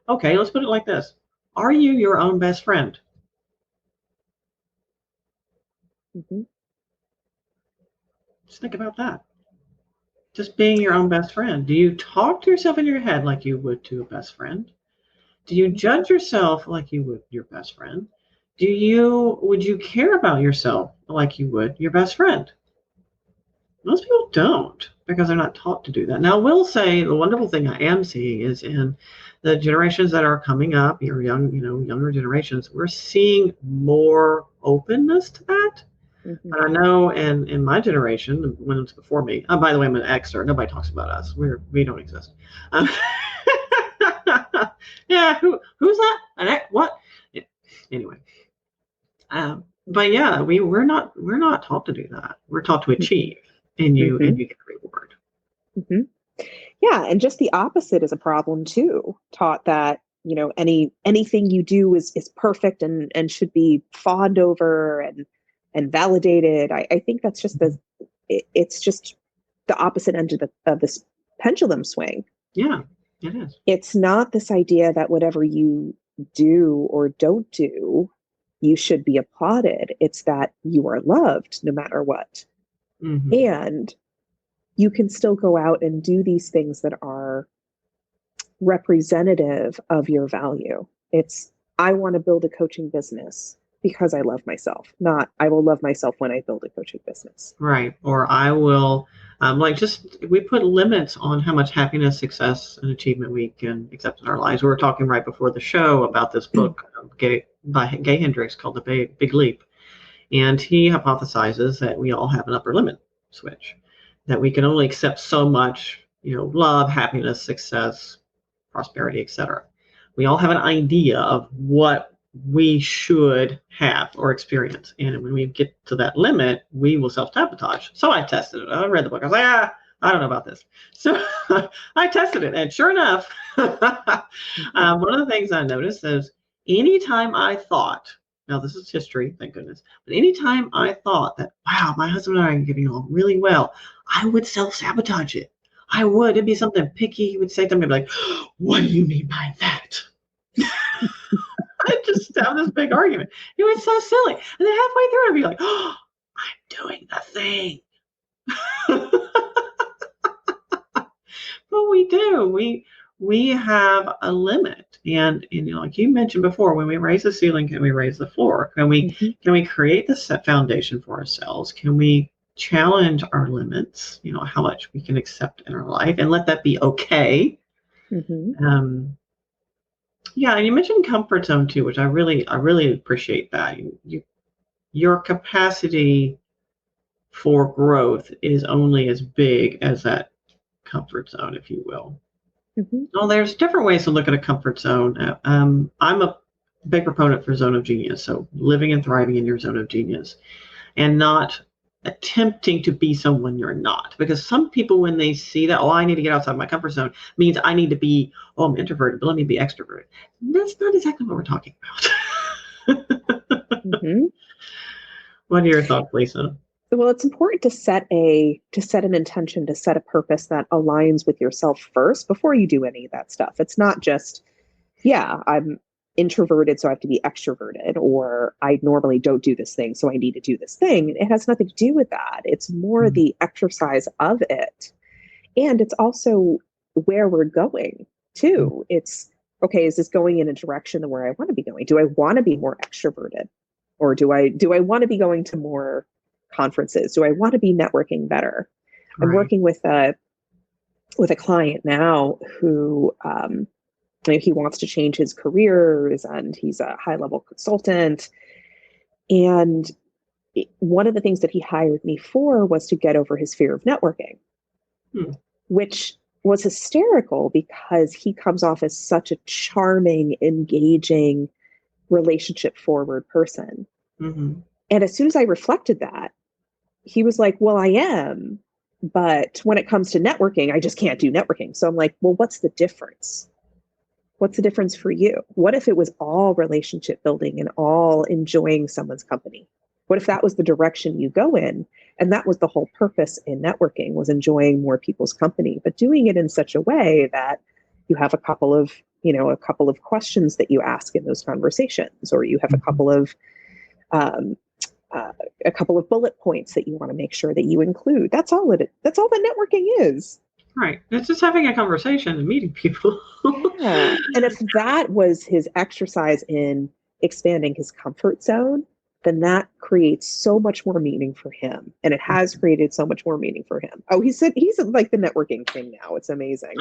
okay, let's put it like this. Are you your own best friend? Just think about that. Just being your own best friend. Do you talk to yourself in your head like you would to a best friend? Do you judge yourself like you would your best friend? Would you care about yourself like you would your best friend? Most people don't, because they're not taught to do that. Now, I will say the wonderful thing I am seeing is in the generations that are coming up, your younger generations, we're seeing more openness to that. But I know in my generation, when it's before me, by the way, I'm an Xer. Nobody talks about us. We don't exist. Yeah, who's that? An X? What? Yeah. Anyway. But yeah, we're not taught to do that. We're taught to achieve, and you get a reward. Yeah, and just the opposite is a problem too. Taught that anything you do is perfect and should be fawned over and validated. I think that's just it's just the opposite end of this pendulum swing. Yeah, it is. It's not this idea that whatever you do or don't do, you should be applauded. It's that you are loved no matter what. And you can still go out and do these things that are representative of your value. It's, I want to build a coaching business because I love myself, not I will love myself when I build a coaching business. Right. Or I will, we put limits on how much happiness, success, and achievement we can accept in our lives. We were talking right before the show about this book by Gay Hendricks called The Big Leap. And he hypothesizes that we all have an upper limit switch, that we can only accept so much, love, happiness, success, prosperity, etc. We all have an idea of what we should have or experience. And when we get to that limit, we will self-sabotage. So I tested it. I read the book. I was like, I don't know about this. So I tested it. And sure enough, one of the things I noticed is anytime I thought, now this is history, thank goodness, but anytime I thought that, wow, my husband and I are getting along really well, I would self-sabotage it. I would. It'd be something picky. He would say to me, like, what do you mean by that? I'd just have this big argument. It was so silly. And then halfway through, I'd be like, oh, I'm doing the thing. But we do. We have a limit. And like you mentioned before, when we raise the ceiling, can we raise the floor? Can we create the set foundation for ourselves? Can we challenge our limits, how much we can accept in our life, and let that be okay? Yeah, and you mentioned comfort zone too, which I really appreciate that. Your capacity for growth is only as big as that comfort zone, if you will. Well, there's different ways to look at a comfort zone. I'm a big proponent for zone of genius, so living and thriving in your zone of genius, and not attempting to be someone you're not. Because some people, when they see that, I need to get outside my comfort zone, means I need to be, I'm introverted, but let me be extroverted. That's not exactly what we're talking about. What are your thoughts, Lisa? Well, it's important to set an intention, to set a purpose that aligns with yourself first before you do any of that stuff. It's not just, I'm introverted, so I have to be extroverted, or I normally don't do this thing, so I need to do this thing. It has nothing to do with that. It's more the exercise of it. And it's also where we're going too. It's, okay, is this going in a direction where I want to be going? Do I want to be more extroverted? Or do I want to be going to more conferences? Do I want to be networking better? Right. I'm working with a client now who he wants to change his careers, and he's a high-level consultant. And one of the things that he hired me for was to get over his fear of networking, which was hysterical because he comes off as such a charming, engaging, relationship-forward person. And as soon as I reflected that, he was like, well, I am, but when it comes to networking, I just can't do networking. So I'm like, well, what's the difference? What's the difference for you? What if it was all relationship building and all enjoying someone's company? What if that was the direction you go in? And that was the whole purpose in networking, was enjoying more people's company, but doing it in such a way that you have a couple of questions that you ask in those conversations, or you have a couple of bullet points that you want to make sure that you include. That's all that networking is. Right. It's just having a conversation and meeting people. Yeah. And if that was his exercise in expanding his comfort zone, then that creates so much more meaning for him. And it has created so much more meaning for him. Oh, he's like the networking king now. It's amazing.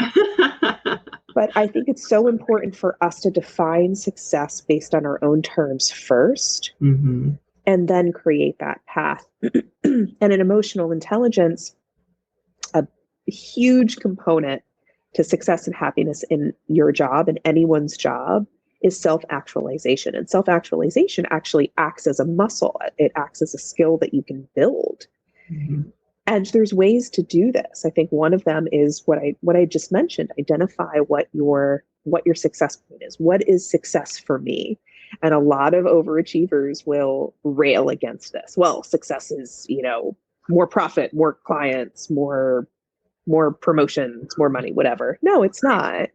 But I think it's so important for us to define success based on our own terms first, and then create that path. And in emotional intelligence, a huge component to success and happiness in your job and anyone's job is self-actualization. And self-actualization actually acts as a muscle. It acts as a skill that you can build. And there's ways to do this. I think one of them is what I just mentioned. Identify what your success point is. What is success for me? And a lot of overachievers will rail against this. Well, success is, more profit, more clients, more promotions, more money, whatever. No, it's not.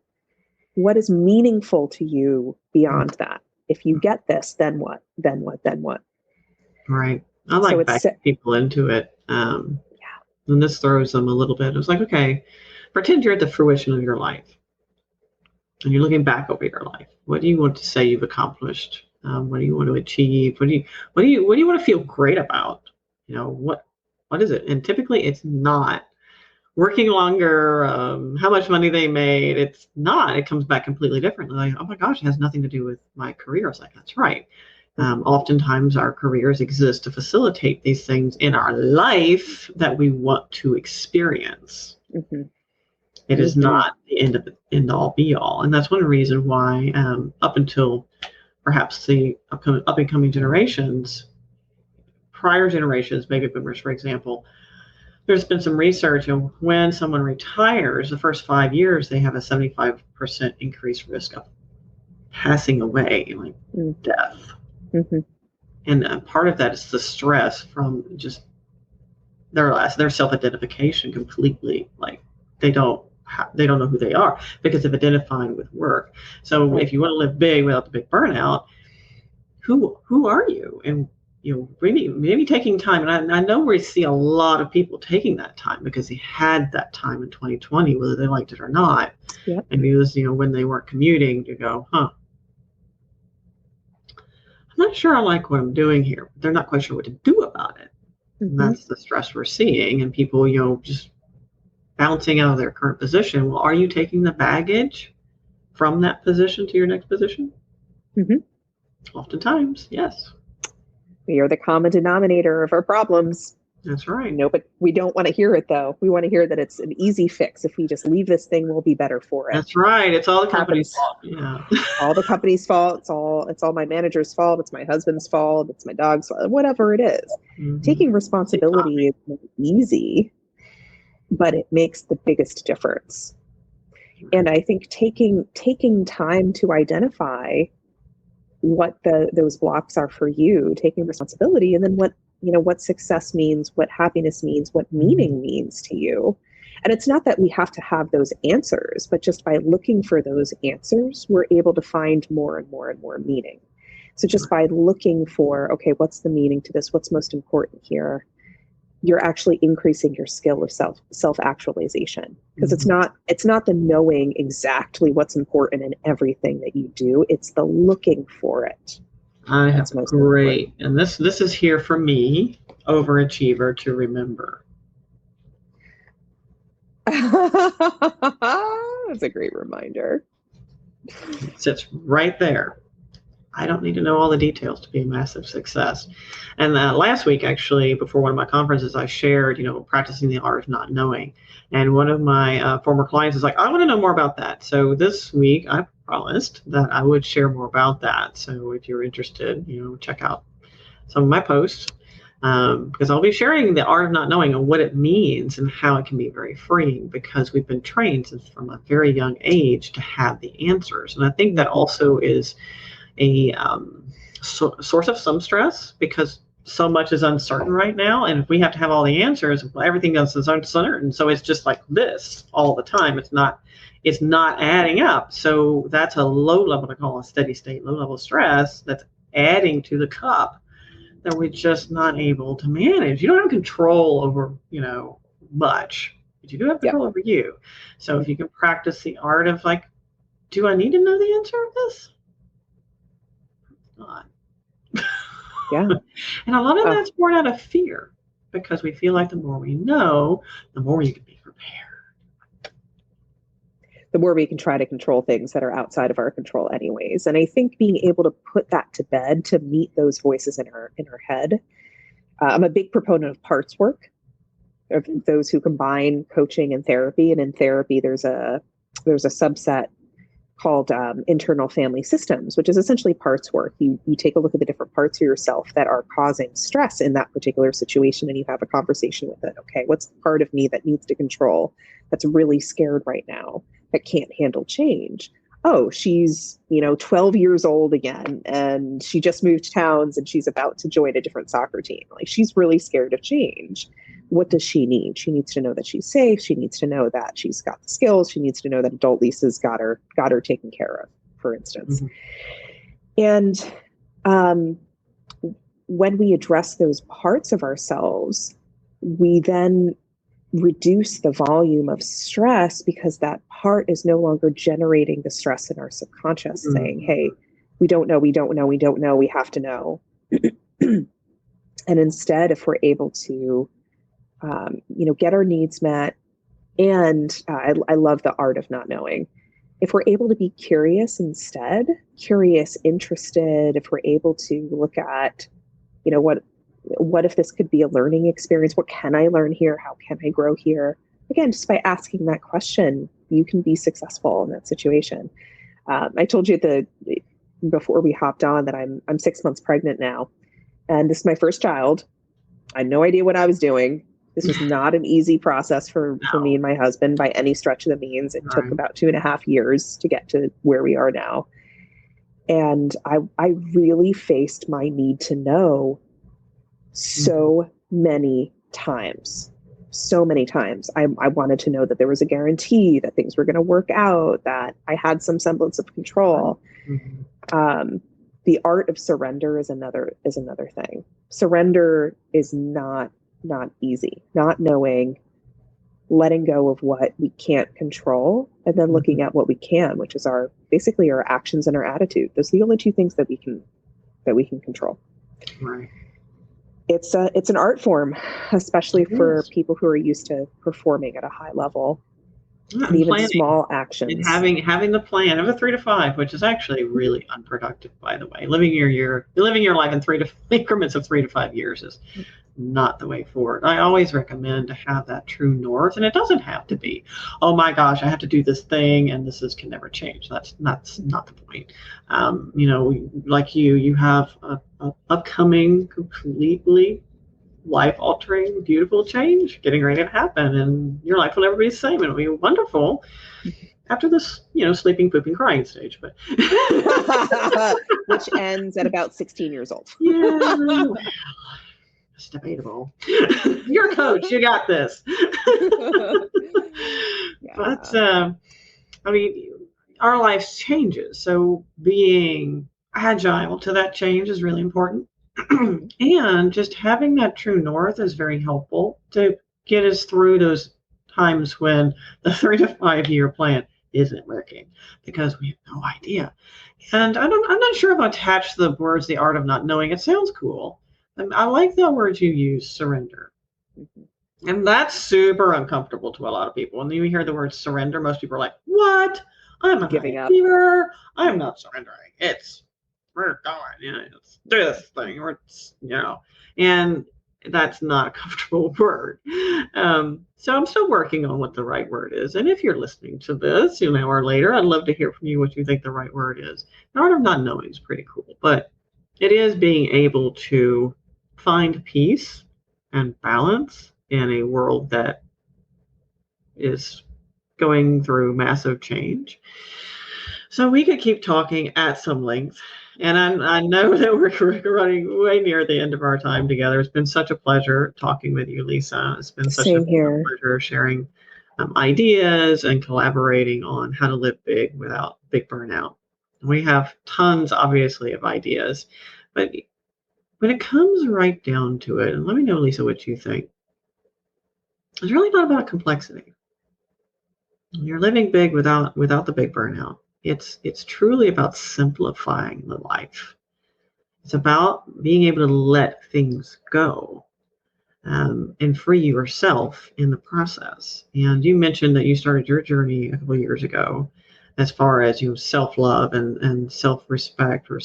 What is meaningful to you beyond that? If you get this, then what? Then what? Then what? Right. I like backing people into it. And this throws them a little bit. It was like, okay, pretend you're at the fruition of your life. and you're looking back over your life, what do you want to say you've accomplished? What do you want to achieve? What do you want to feel great about? What is it? And typically, it's not working longer, how much money they made. It's not. It comes back completely differently. Like, oh my gosh, it has nothing to do with my career. It's like, that's right. Oftentimes, our careers exist to facilitate these things in our life that we want to experience. Mm-hmm. It is not the end all be all. And that's one reason why, up until perhaps the up and coming generations, prior generations, baby boomers, for example, there's been some research on when someone retires, the first 5 years, they have a 75% increased risk of passing away, like death. Mm-hmm. And part of that is the stress from just their self-identification completely. Like they don't know who they are because of identifying with work. So if you want to live big without the big burnout, who are you? And maybe taking time. And I know we see a lot of people taking that time because they had that time in 2020, whether they liked it or not. Yep. And it was, when they weren't commuting, to go, I'm not sure I like what I'm doing here. But they're not quite sure what to do about it. And that's the stress we're seeing. And people, just bouncing out of their current position. Well, are you taking the baggage from that position to your next position? Mm-hmm. Oftentimes, yes. We are the common denominator of our problems. That's right. No, but we don't want to hear it, though. We want to hear that it's an easy fix. If we just leave this thing, we'll be better for it. That's right. It's all the company's fault. Yeah. All the company's fault. It's all my manager's fault. It's my husband's fault. It's my dog's fault. Whatever it is. Mm-hmm. Taking responsibility is not easy, but it makes the biggest difference. And I think taking time to identify what those blocks are for you, taking responsibility, and then what success means, what happiness means, what meaning means to you. And it's not that we have to have those answers, but just by looking for those answers, we're able to find more and more and more meaning. So just by looking for, okay, what's the meaning to this? What's most important here? You're actually increasing your skill of self-actualization, because it's not the knowing exactly what's important in everything that you do. It's the looking for it. That's great. And this is here for me, overachiever, to remember. That's a great reminder. It sits right there. I don't need to know all the details to be a massive success. And last week, actually, before one of my conferences, I shared, practicing the art of not knowing. And one of my former clients is like, I want to know more about that. So this week, I promised that I would share more about that. So if you're interested, check out some of my posts, because I'll be sharing the art of not knowing and what it means and how it can be very freeing, because we've been trained since from a very young age to have the answers. And I think that also is a source of some stress, because so much is uncertain right now, and if we have to have all the answers, everything else is uncertain. So it's just like this all the time. It's not adding up. So that's a low level, I call a steady state, low level stress that's adding to the cup that we're just not able to manage. You don't have control over much, but you do have control over you. So if you can practice the art of, like, do I need to know the answer of this? Not. Yeah. And a lot of that's born out of fear, because we feel like the more we know, the more you can be prepared. The more we can try to control things that are outside of our control anyways. And I think being able to put that to bed, to meet those voices in our head. I'm a big proponent of parts work, of those who combine coaching and therapy. And in therapy, there's a subset called internal family systems, which is essentially parts work. You take a look at the different parts of yourself that are causing stress in that particular situation, and you have a conversation with it. Okay, what's the part of me that needs to control, that's really scared right now, that can't handle change? Oh, she's 12 years old again, and she just moved towns, and she's about to join a different soccer team. Like, she's really scared of change. What does she need? She needs to know that she's safe. She needs to know that she's got the skills. She needs to know that adult Lisa's got her taken care of, for instance. Mm-hmm. And when we address those parts of ourselves, we then reduce the volume of stress because that part is no longer generating the stress in our subconscious, saying, hey, we don't know, we have to know. And instead, if we're able to, get our needs met, and I love the art of not knowing. If we're able to be curious instead, curious, interested, if we're able to look at, what if this could be a learning experience? What can I learn here? How can I grow here? Again, just by asking that question, you can be successful in that situation. I told you before we hopped on that I'm 6 months pregnant now, and this is my first child. I had no idea what I was doing. This was not an easy process for me and my husband by any stretch of the means. It took about 2.5 years to get to where we are now. And I really faced my need to know so many times. I wanted to know that there was a guarantee that things were going to work out, that I had some semblance of control. The art of surrender is another thing. Surrender is not easy. Not knowing, letting go of what we can't control, and then looking at what we can, which is basically our actions and our attitude. Those are the only two things that we can control. Right. It's an art form, especially for people who are used to performing at a high level. And even planning, small actions. And having the plan of a 3 to 5, which is actually really unproductive, by the way. Living your life in increments of 3 to 5 years is not the way forward. I always recommend to have that true north, and it doesn't have to be, oh my gosh, I have to do this thing, and can never change. That's not the point. Like you have a upcoming completely life-altering, beautiful change getting ready to happen, and your life will never be the same. It'll be wonderful after this, sleeping, pooping, crying stage, but which ends at about 16 years old. Yeah, it's debatable. You're a coach, you got this. But our life changes, so being agile to that change is really important. And just having that true north is very helpful to get us through those times when the 3 to 5 year plan isn't working, because we have no idea. And I'm not sure if I attach the words, the art of not knowing. It sounds cool. I like the words you use, surrender. And that's super uncomfortable to a lot of people. When you hear the word surrender, most people are like, what? I'm not giving up. I'm not surrendering. We're going, let's do this thing, and that's not a comfortable word. So I'm still working on what the right word is. And if you're listening to this, or later, I'd love to hear from you what you think the right word is. The art of not knowing is pretty cool, but it is being able to find peace and balance in a world that is going through massive change. So we could keep talking at some length. And I know that we're running way near the end of our time together. It's been such a pleasure talking with you, Lisa. It's been such a pleasure sharing ideas and collaborating on how to live big without big burnout. We have tons, obviously, of ideas. But when it comes right down to it, and let me know, Lisa, what you think, it's really not about complexity. You're living big without the big burnout. It's truly about simplifying the life. It's about being able to let things go and free yourself in the process. And you mentioned that you started your journey a couple of years ago as far as self-love and self-respect or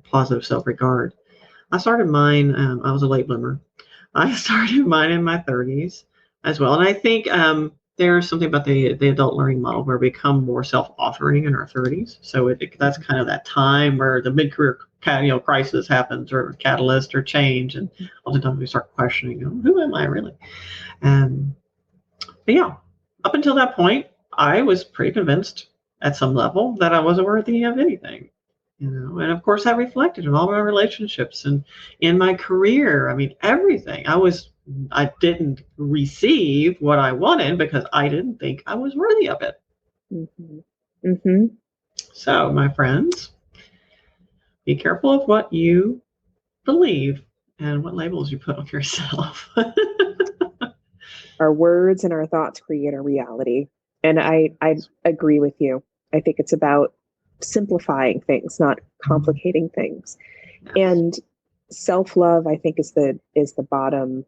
positive self-regard. I started mine, I was a late bloomer. I started mine in my 30s as well. And I think there's something about the adult learning model where we become more self-authoring in our 30s. So that's kind of that time where the mid-career crisis happens, or catalyst or change, and oftentimes we start questioning, who am I really? But yeah, up until that point, I was pretty convinced at some level that I wasn't worthy of anything. And of course that reflected in all my relationships and in my career. Everything. I didn't receive what I wanted because I didn't think I was worthy of it. So, my friends, be careful of what you believe and what labels you put on yourself. Our words and our thoughts create a reality. And I agree with you. I think it's about simplifying things, not complicating things. Yes. And self-love, I think, is the bottom.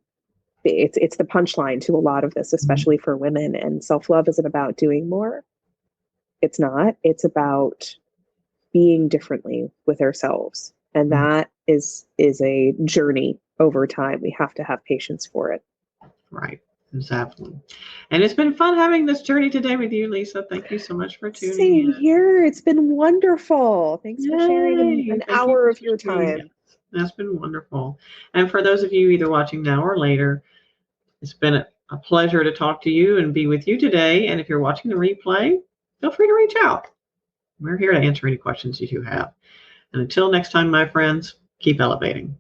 It's the punchline to a lot of this, especially for women. And self-love isn't about doing more. It's not. It's about being differently with ourselves. And that is a journey over time. We have to have patience for it. Right. Exactly. And it's been fun having this journey today with you, Lisa. Thank you so much for tuning Same in. here. It's been wonderful. Thanks for sharing an hour of your time. That's been wonderful. And for those of you either watching now or later, it's been a pleasure to talk to you and be with you today. And if you're watching the replay, feel free to reach out. We're here to answer any questions you do have. And until next time, my friends, keep elevating.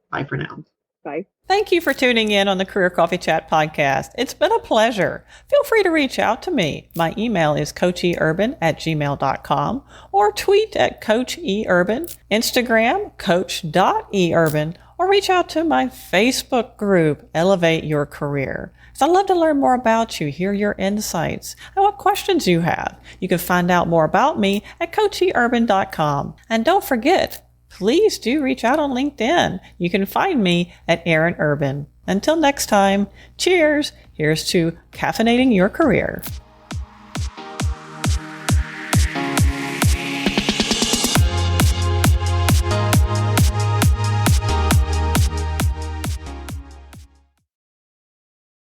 Bye for now. Bye. Thank you for tuning in on the Career Coffee Chat podcast. It's been a pleasure. Feel free to reach out to me. My email is coacheurban@gmail.com or tweet at coacheurban, Instagram coach.eurban, or reach out to my Facebook group, Elevate Your Career. I'd love to learn more about you, hear your insights, and what questions you have. You can find out more about me at coacheurban.com. And don't forget, please do reach out on LinkedIn. You can find me at Erin Urban. Until next time, cheers. Here's to caffeinating your career.